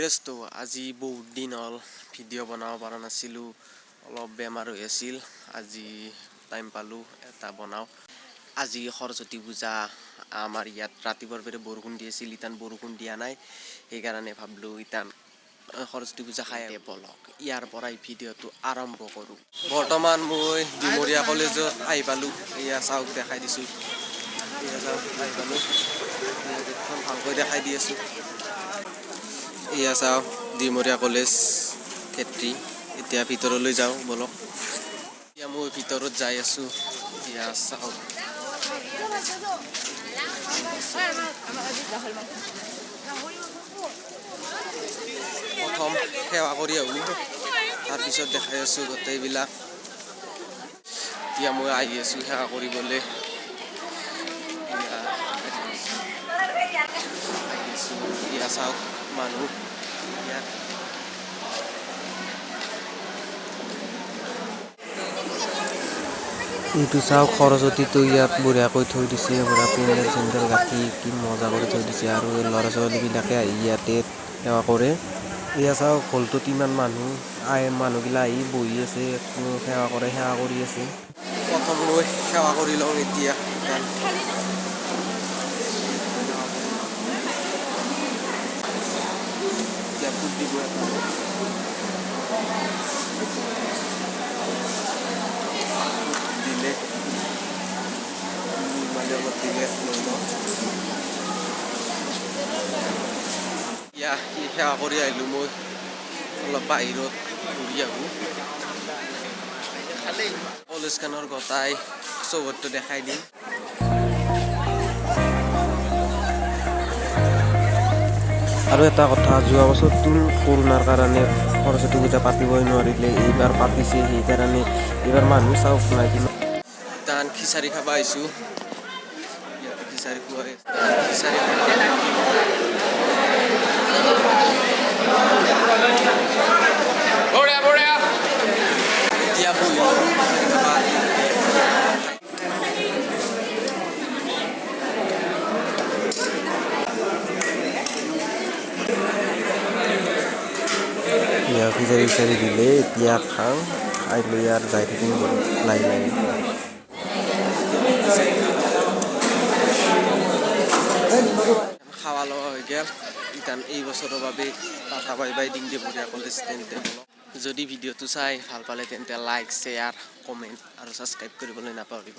কলেজটো আজি বহুত দিন হ'ল ভিডিঅ' বনাব পৰা নাছিলোঁ, অলপ বেমাৰ হৈ আছিল। আজি টাইম পালোঁ এটা বনাওঁ। আজি সৰস্বতী পূজা আমাৰ ইয়াত ৰাতিপুৱাৰ পৰা বৰষুণ দি আছিল, ইতান বৰষুণ দিয়া নাই, সেইকাৰণে ভাবিলোঁ ইতান সৰস্বতী পূজা খাই বলক ইয়াৰ পৰাই ভিডিঅ'টো আৰম্ভ কৰোঁ। বৰ্তমান মই ডিমৰীয়া কলেজত আহি পালোঁ। এয়া চাওক দেখাই দিছোঁ, এয়া চাওক আহি পালোঁ, ভালকৈ দেখাই দি আছোঁ। এয়া চাওক ডিমৰীয়া কলেজ ক্ষেত্ৰী। এতিয়া ভিতৰলৈ যাওঁ বলক। এতিয়া মই ভিতৰত যাই আছোঁ। এয়া চাওক প্ৰথম সেৱা কৰি আহোঁ, তাৰপিছত দেখাই আছোঁ গোটেইবিলাক। এতিয়া মই আহি আছোঁ সেৱা কৰিবলৈ। এয়া চাওক মানুহ, এইটো চাওক সৰস্বতীটো ইয়াত বঢ়িয়াকৈ থৈ দিছে, পুৰা পেণ্ডেল চেণ্ডেল গাঁঠি কি মজা কৰি থৈ দিছে। আৰু এই ল'ৰা ছোৱালীবিলাকে আহি ইয়াতে সেৱা কৰে। এয়া চাওক হলটোত ইমান মানুহ মানুহবিলাক আহি বহি আছে, সেৱা কৰি আছে। প্ৰথম মই সেৱা কৰি লওঁ এতিয়া। দিলে সেৱা কৰি আহিলোঁ। মই অলপ বাহিৰত ঘূৰি আহোঁ, কলেজখনৰ গোটাই চৌহদটো দেখাই দিম। আৰু এটা কথা, যোৱা বছৰতো কৰোণাৰ কাৰণে সৰস্বতী পূজা পাতিবই নোৱাৰিলে, এইবাৰ পাতিছে। সেইকাৰণে এইবাৰ মানুহ চাওক নাই কিমান। তান খিচাৰি খাব আহিছোঁ, খিচাৰি খুৱাই এতিয়া খিচাৰি দিলে, এতিয়া খাওঁ, খাই লৈ আৰু যাই থাকিম লাহে লাহে। খাৱা লোৱা হৈ গ'ল। ইতান এই বছৰৰ বাবে টাটা বাই বাই দিম দিব কলেজ। যদি ভিডিঅ'টো চাই ভাল পালে তেন্তে লাইক, শ্বেয়াৰ, কমেণ্ট আৰু ছাবস্ক্ৰাইব কৰিবলৈ নাপাহৰিব।